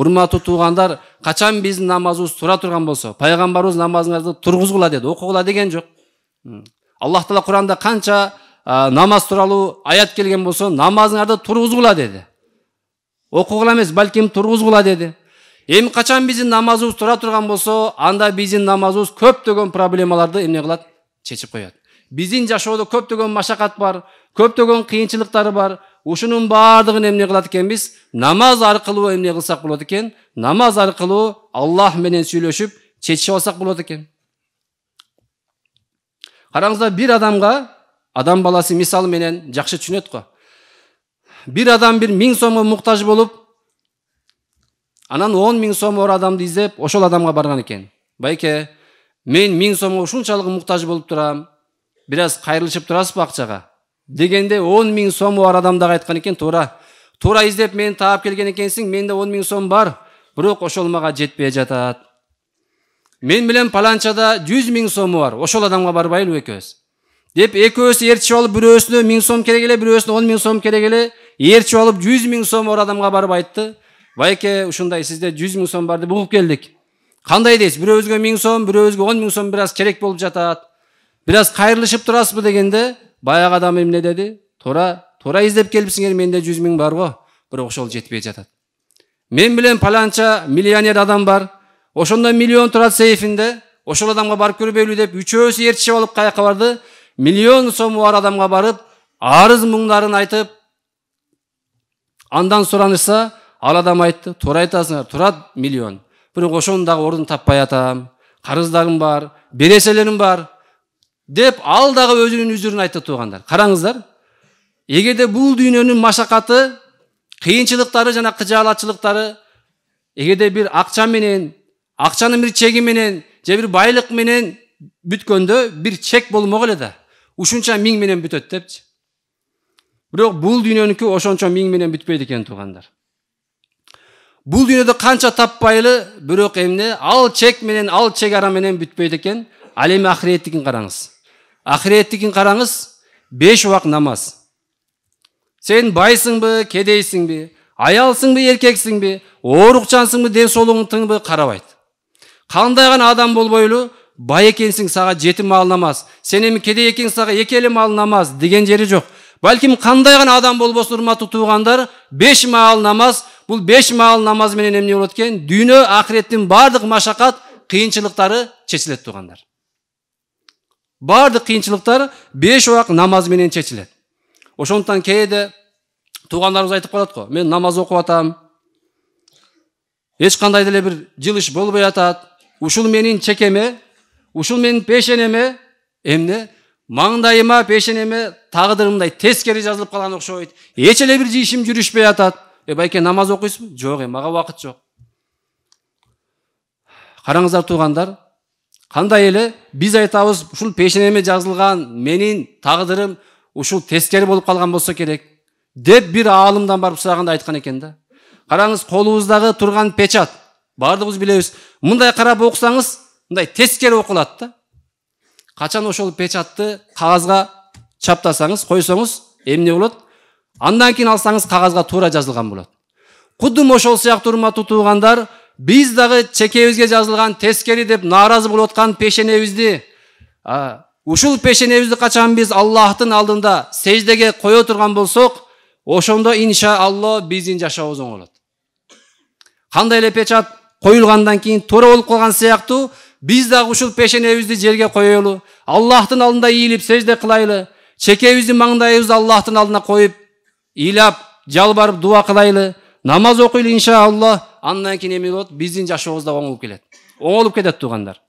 Урматтуу туугандар, качан биздин намазыбыз тура турган болсо, пайгамбарыбыз намазыңарды тургузгула деди, окугула деген жок. Аллах Таала Куранда канча намаз тууралуу аят келген болсо, намазыңарды тургузгула деди. Окугула эмес, балким тургузгула деди. Эми качан биздин намазыбыз тура турган болсо, анда биздин намазыбыз көптөгөн проблемаларды эмне кылат? Чечип коет. Биздин жашоодо көптөгөн машакат бар, көптөгөн кыйынчылыктары бар. Ушунун баардыгын эмне кылат экенбиз? Намаз аркылуу эмне кылсак болот экен? Намаз аркылуу Аллах менен сүйлөшүп, чечип алсак болот экен. Караңыздар, бир адамга адам баласы мисал менен жакшы түшүнөт го. Бир адам 1000 сомго муктаж болуп, анан 10 000 сом ор адамды издеп, ошол адамга барган экен. Байке, мен 1000 сомго ушунчалык муктаж болуп турам. Бир аз кайрылышып турасызбы акчага? Дегенде 10 000 сом бар адам дагы айткан экен, туура издеп мени таап келген экенсиң, менде 10 000 сом бар, бирок ошол мага жетпей жатат. Мен менен паланчада 100 000 сом бар, ошол адамга барбайлы экөөбүз. Деп экөөбүз ээрчип алып, бирөөсүнө 1000 сом керек эле, бирөөсүнө 10 000 сом керек эле, ээрчип алып 100 000 сом бар адамга барып айтты. Байке, ушундай сизде 100 000 сом бар деп угуп келдик. Кандай дейсиз? Бирөөбүзгө 1000 сом, бирөөбүзгө 10 000 сом бир аз керек болуп жатат. Бир аз кайрылышып турасызбы дегенде, баягы адам эмне деди? Туура издеп келипсиңер, менде 100 000 бар го, бирок ошол жетпей жатат. Мен менен паланча миллионер адам бар, ошондо миллион турат сейфинде, ошол адамга барып көрбөйлү деп үчөөсү ээрчип алып каяка барды? Миллион сому бар адамга барып, арыз муңдарын айтып, андан суранышса, ал адам айтты, туура айтасыңар, турат миллион. Бирок ошонун дагы ордун таппай атам, карыздарым бар, береселерим бар деп, ал дагы өзүнүн үзүрүн айтты туугандар. Караңыздар, эгерде бул дүйнөнүн машакаты, кыйынчылыктары жана кыжаалатчылыктары эгерде бир акча менен, акчанын бир чеги менен, же бир байлык менен бүткөндө бир чек болмок эле да. Ушунча 1000 менен бүтөт депчи. Бирок бул дүйнөнүкү ошончо 1000 менен бүтпөйт экен туугандар. Бул дүйнөдө канча таппайлы, бирок эмне, ал чек менен, ал чек ара менен бүтпөйт экен. Ал эми ахиреттикин караңыз. Ахиреттикин караңыз, 5 убак намаз. Сен байсыңбы, кедейсиңби, аялсыңбы, эркексиңби, оорукчансыңбы, ден соолугуңду карабайт. Кандай гана адам болбойлу, бай экенсиң, сага 7 маал намаз. Сен эми кедей экенсиң, сага 2 маал намаз деген жери жок. Балким кандай гана адам болбосун, урматтуу туугандар, 5 маал намаз, бул 5 маал намаз менен эмне болот экен? Дүйнө, ахиреттин бардык машакат, кыйынчылыктары чечилет туугандар. Бардык кыйынчылыктар 5 убак намаз менен чечилет. Ошондуктан кээде туугандарыбыз айтып калат го, мен намаз окуп атам, эч кандай деле бир жылыш болбой атат, ушул менин чекеме, ушул менин пешенеме, эмне, маңдайыма, пешенеме тагдырымдай тескери жазылып калган окшойт. Эч эле бир ишим жүрүшпөй атат. Байке, намаз окуйсузбу? Жок, мага убакыт жок. Караңыздар туугандар, кандай эле биз айтабыз, ушул пешенеме жазылган менин тагдырым ушул тескери болуп калган болсо керек деп бир аалымдан барып сураганда айткан экен да. Караңыз, колубуздагы турган печат, бардыгыбыз билебиз. Мындай карап окусаңыз, мындай тескери окулат да. Качан ошол печатты кагазга чаптасаңыз, койсоңуз, эмне болот? Андан кийин алсаңыз, кагазга туура жазылган болот. Кудум ошол сыяктуу урматтуу туугандар, биз дагы чекебизге жазылган тескери деп нааразы болуп аткан пешенебизди, ушул пешенебизди качан биз Аллахтын алдында сеждеге кое турган болсок, ошондо иншаалло биздин жашообуз оңолот. Кандай эле печат коюлгандан кийин туура болуп калган сыяктуу, биз дагы ушул пешенебизди жерге коелу, Аллахтын алдында ийилип сежде кылайлы, чекебизди, маңдайыбызды Аллахтын алдына коюп, ыйлап, жалбарып дуа кылайлы, намаз окуйлу иншаалло. Андан кийин эме болот? Биздин жашообуз да оңолуп келет. Оңолуп кетет туугандар.